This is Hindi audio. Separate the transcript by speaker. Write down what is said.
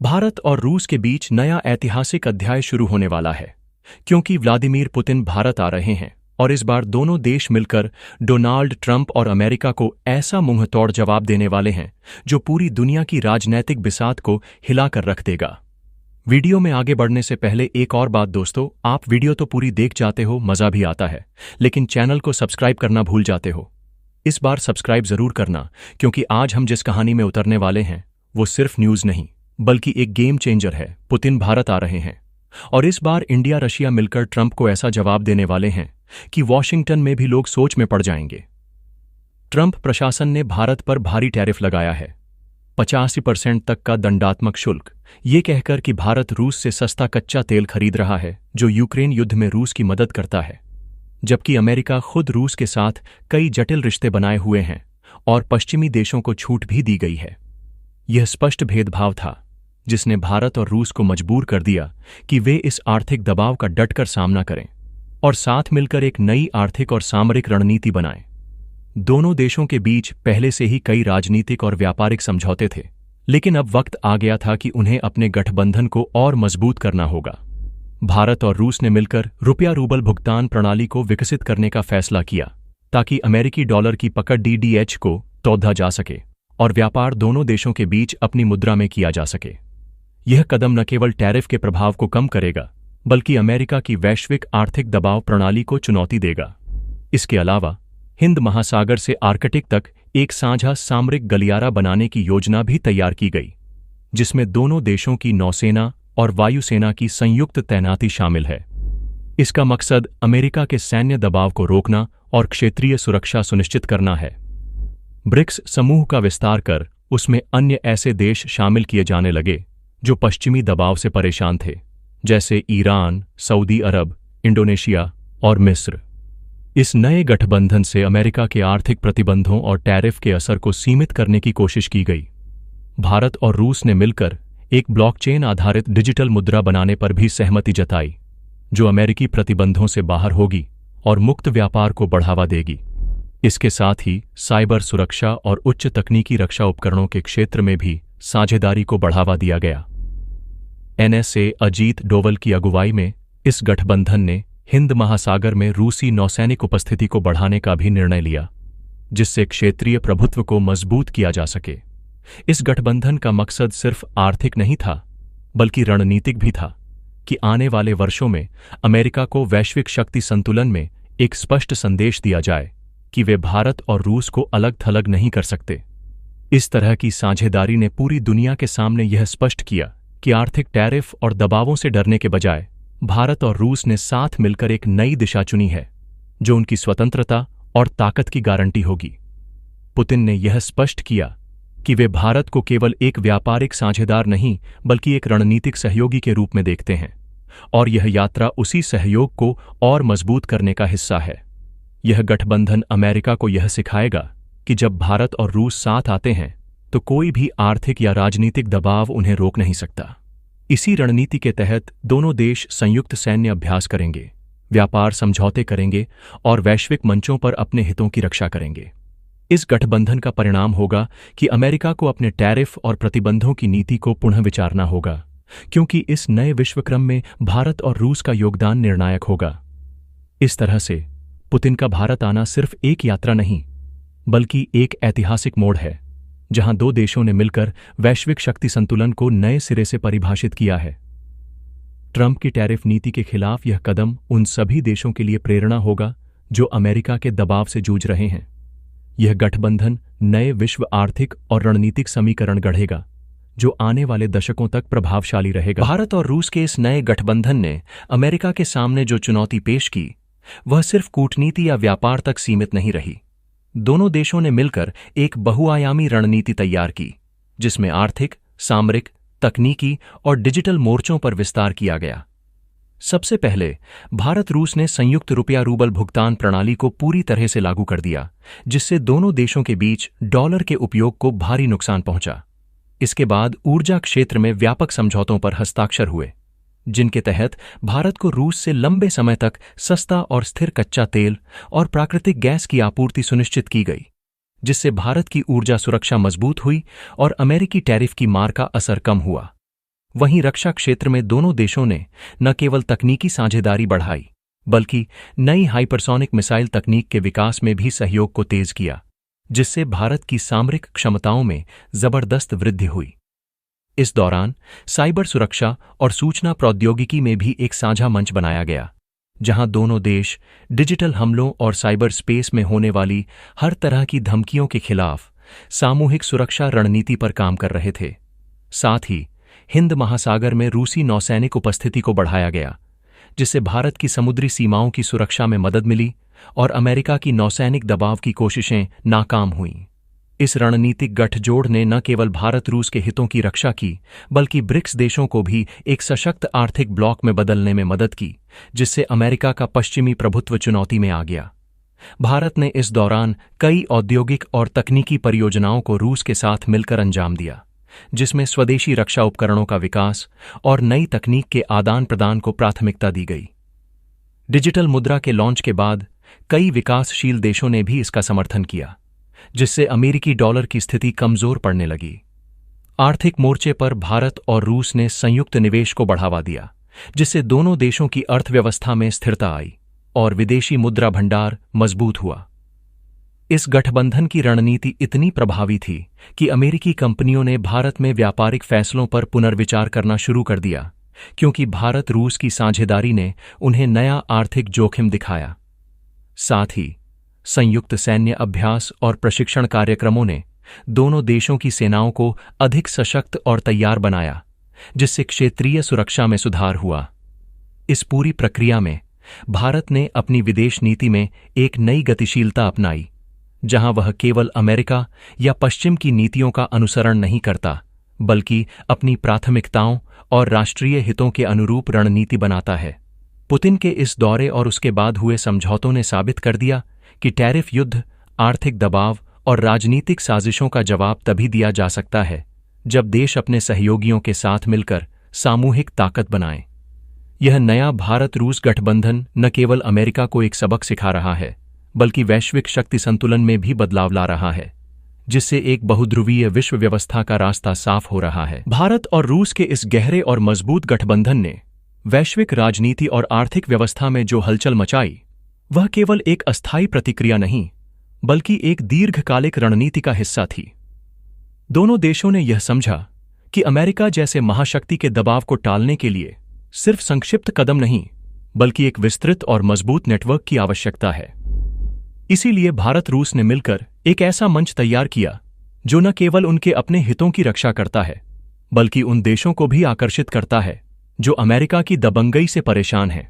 Speaker 1: भारत और रूस के बीच नया ऐतिहासिक अध्याय शुरू होने वाला है, क्योंकि व्लादिमीर पुतिन भारत आ रहे हैं और इस बार दोनों देश मिलकर डोनाल्ड ट्रंप और अमेरिका को ऐसा मुंहतोड़ जवाब देने वाले हैं जो पूरी दुनिया की राजनैतिक बिसात को हिलाकर रख देगा। वीडियो में आगे बढ़ने से पहले एक और बात दोस्तों, आप वीडियो तो पूरी देख जाते हो, मजा भी आता है, लेकिन चैनल को सब्सक्राइब करना भूल जाते हो। इस बार सब्सक्राइब जरूर करना, क्योंकि आज हम जिस कहानी में उतरने वाले हैं वो सिर्फ न्यूज नहीं बल्कि एक गेम चेंजर है। पुतिन भारत आ रहे हैं और इस बार इंडिया रशिया मिलकर ट्रंप को ऐसा जवाब देने वाले हैं कि वॉशिंगटन में भी लोग सोच में पड़ जाएंगे। ट्रंप प्रशासन ने भारत पर भारी टैरिफ लगाया है, 85% तक का दंडात्मक शुल्क, ये कहकर कि भारत रूस से सस्ता कच्चा तेल खरीद रहा है जो यूक्रेन युद्ध में रूस की मदद करता है, जबकि अमेरिका खुद रूस के साथ कई जटिल रिश्ते बनाए हुए हैं और पश्चिमी देशों को छूट भी दी गई है। यह स्पष्ट भेदभाव था जिसने भारत और रूस को मजबूर कर दिया कि वे इस आर्थिक दबाव का डटकर सामना करें और साथ मिलकर एक नई आर्थिक और सामरिक रणनीति बनाएं। दोनों देशों के बीच पहले से ही कई राजनीतिक और व्यापारिक समझौते थे, लेकिन अब वक्त आ गया था कि उन्हें अपने गठबंधन को और मजबूत करना होगा। भारत और रूस ने मिलकर रुपया रूबल भुगतान प्रणाली को विकसित करने का फैसला किया ताकि अमेरिकी डॉलर की पकड़ DDH को तोड़ा जा सके और व्यापार दोनों देशों के बीच अपनी मुद्रा में किया जा सके। यह कदम न केवल टैरिफ के प्रभाव को कम करेगा बल्कि अमेरिका की वैश्विक आर्थिक दबाव प्रणाली को चुनौती देगा। इसके अलावा हिंद महासागर से आर्कटिक तक एक साझा सामरिक गलियारा बनाने की योजना भी तैयार की गई, जिसमें दोनों देशों की नौसेना और वायुसेना की संयुक्त तैनाती शामिल है। इसका मकसद अमेरिका के सैन्य दबाव को रोकना और क्षेत्रीय सुरक्षा सुनिश्चित करना है। ब्रिक्स समूह का विस्तार कर उसमें अन्य ऐसे देश शामिल किए जाने लगे जो पश्चिमी दबाव से परेशान थे, जैसे ईरान, सऊदी अरब, इंडोनेशिया और मिस्र। इस नए गठबंधन से अमेरिका के आर्थिक प्रतिबंधों और टैरिफ के असर को सीमित करने की कोशिश की गई। भारत और रूस ने मिलकर एक ब्लॉकचेन आधारित डिजिटल मुद्रा बनाने पर भी सहमति जताई, जो अमेरिकी प्रतिबंधों से बाहर होगी और मुक्त व्यापार को बढ़ावा देगी। इसके साथ ही साइबर सुरक्षा और उच्च तकनीकी रक्षा उपकरणों के क्षेत्र में भी साझेदारी को बढ़ावा दिया गया। NSA अजीत डोवल की अगुवाई में इस गठबंधन ने हिंद महासागर में रूसी नौसैनिक उपस्थिति को बढ़ाने का भी निर्णय लिया, जिससे क्षेत्रीय प्रभुत्व को मजबूत किया जा सके। इस गठबंधन का मकसद सिर्फ आर्थिक नहीं था बल्कि रणनीतिक भी था कि आने वाले वर्षों में अमेरिका को वैश्विक शक्ति संतुलन में एक स्पष्ट संदेश दिया जाए कि वे भारत और रूस को अलग थलग नहीं कर सकते। इस तरह की साझेदारी ने पूरी दुनिया के सामने यह स्पष्ट किया कि आर्थिक टैरिफ और दबावों से डरने के बजाय भारत और रूस ने साथ मिलकर एक नई दिशा चुनी है जो उनकी स्वतंत्रता और ताकत की गारंटी होगी। पुतिन ने यह स्पष्ट किया कि वे भारत को केवल एक व्यापारिक साझेदार नहीं बल्कि एक रणनीतिक सहयोगी के रूप में देखते हैं और यह यात्रा उसी सहयोग को और मजबूत करने का हिस्सा है। यह गठबंधन अमेरिका को यह सिखाएगा कि जब भारत और रूस साथ आते हैं तो कोई भी आर्थिक या राजनीतिक दबाव उन्हें रोक नहीं सकता। इसी रणनीति के तहत दोनों देश संयुक्त सैन्य अभ्यास करेंगे, व्यापार समझौते करेंगे और वैश्विक मंचों पर अपने हितों की रक्षा करेंगे। इस गठबंधन का परिणाम होगा कि अमेरिका को अपने टैरिफ और प्रतिबंधों की नीति को पुनः विचारना होगा, क्योंकि इस नए विश्वक्रम में भारत और रूस का योगदान निर्णायक होगा। इस तरह से पुतिन का भारत आना सिर्फ एक यात्रा नहीं बल्कि एक ऐतिहासिक मोड़ है, जहां दो देशों ने मिलकर वैश्विक शक्ति संतुलन को नए सिरे से परिभाषित किया है। ट्रंप की टैरिफ नीति के खिलाफ यह कदम उन सभी देशों के लिए प्रेरणा होगा जो अमेरिका के दबाव से जूझ रहे हैं। यह गठबंधन नए विश्व आर्थिक और रणनीतिक समीकरण गढ़ेगा जो आने वाले दशकों तक प्रभावशाली रहेगा। भारत और रूस के इस नए गठबंधन ने अमेरिका के सामने जो चुनौती पेश की वह सिर्फ कूटनीति या व्यापार तक सीमित नहीं रही। दोनों देशों ने मिलकर एक बहुआयामी रणनीति तैयार की, जिसमें आर्थिक, सामरिक, तकनीकी और डिजिटल मोर्चों पर विस्तार किया गया। सबसे पहले भारत रूस ने संयुक्त रुपया रूबल भुगतान प्रणाली को पूरी तरह से लागू कर दिया, जिससे दोनों देशों के बीच डॉलर के उपयोग को भारी नुकसान पहुंचा। इसके बाद ऊर्जा क्षेत्र में व्यापक समझौतों पर हस्ताक्षर हुए, जिनके तहत भारत को रूस से लंबे समय तक सस्ता और स्थिर कच्चा तेल और प्राकृतिक गैस की आपूर्ति सुनिश्चित की गई, जिससे भारत की ऊर्जा सुरक्षा मजबूत हुई और अमेरिकी टैरिफ की मार का असर कम हुआ। वहीं रक्षा क्षेत्र में दोनों देशों ने न केवल तकनीकी साझेदारी बढ़ाई, बल्कि नई हाइपरसोनिक मिसाइल तकनीक के विकास में भी सहयोग को तेज किया, जिससे भारत की सामरिक क्षमताओं में जबरदस्त वृद्धि हुई। इस दौरान साइबर सुरक्षा और सूचना प्रौद्योगिकी में भी एक साझा मंच बनाया गया, जहां दोनों देश डिजिटल हमलों और साइबर स्पेस में होने वाली हर तरह की धमकियों के खिलाफ सामूहिक सुरक्षा रणनीति पर काम कर रहे थे। साथ ही हिंद महासागर में रूसी नौसैनिक उपस्थिति को बढ़ाया गया, जिससे भारत की समुद्री सीमाओं की सुरक्षा में मदद मिली और अमेरिका की नौसैनिक दबाव की कोशिशें नाकाम हुईं। इस रणनीतिक गठजोड़ ने न केवल भारत रूस के हितों की रक्षा की, बल्कि ब्रिक्स देशों को भी एक सशक्त आर्थिक ब्लॉक में बदलने में मदद की, जिससे अमेरिका का पश्चिमी प्रभुत्व चुनौती में आ गया। भारत ने इस दौरान कई औद्योगिक और तकनीकी परियोजनाओं को रूस के साथ मिलकर अंजाम दिया, जिसमें स्वदेशी रक्षा उपकरणों का विकास और नई तकनीक के आदान प्रदान को प्राथमिकता दी गई। डिजिटल मुद्रा के लॉन्च के बाद कई विकासशील देशों ने भी इसका समर्थन किया, जिससे अमेरिकी डॉलर की स्थिति कमजोर पड़ने लगी। आर्थिक मोर्चे पर भारत और रूस ने संयुक्त निवेश को बढ़ावा दिया, जिससे दोनों देशों की अर्थव्यवस्था में स्थिरता आई और विदेशी मुद्रा भंडार मजबूत हुआ। इस गठबंधन की रणनीति इतनी प्रभावी थी कि अमेरिकी कंपनियों ने भारत में व्यापारिक फैसलों पर पुनर्विचार करना शुरू कर दिया, क्योंकि भारत रूस की साझेदारी ने उन्हें नया आर्थिक जोखिम दिखाया। साथ ही संयुक्त सैन्य अभ्यास और प्रशिक्षण कार्यक्रमों ने दोनों देशों की सेनाओं को अधिक सशक्त और तैयार बनाया, जिससे क्षेत्रीय सुरक्षा में सुधार हुआ। इस पूरी प्रक्रिया में भारत ने अपनी विदेश नीति में एक नई गतिशीलता अपनाई, जहां वह केवल अमेरिका या पश्चिम की नीतियों का अनुसरण नहीं करता, बल्कि अपनी प्राथमिकताओं और राष्ट्रीय हितों के अनुरूप रणनीति बनाता है। पुतिन के इस दौरे और उसके बाद हुए समझौतों ने साबित कर दिया कि टैरिफ युद्ध, आर्थिक दबाव और राजनीतिक साजिशों का जवाब तभी दिया जा सकता है जब देश अपने सहयोगियों के साथ मिलकर सामूहिक ताकत बनाएं। यह नया भारत रूस गठबंधन न केवल अमेरिका को एक सबक सिखा रहा है, बल्कि वैश्विक शक्ति संतुलन में भी बदलाव ला रहा है, जिससे एक बहुध्रुवीय विश्व व्यवस्था का रास्ता साफ हो रहा है। भारत और रूस के इस गहरे और मजबूत गठबंधन ने वैश्विक राजनीति और आर्थिक व्यवस्था में जो हलचल मचाई, वह केवल एक अस्थायी प्रतिक्रिया नहीं, बल्कि एक दीर्घकालिक रणनीति का हिस्सा थी। दोनों देशों ने यह समझा कि अमेरिका जैसे महाशक्ति के दबाव को टालने के लिए सिर्फ संक्षिप्त कदम नहीं, बल्कि एक विस्तृत और मजबूत नेटवर्क की आवश्यकता है। इसीलिए भारत रूस ने मिलकर एक ऐसा मंच तैयार किया जो न केवल उनके अपने हितों की रक्षा करता है, बल्कि उन देशों को भी आकर्षित करता है जो अमेरिका की दबंगई से परेशान हैं।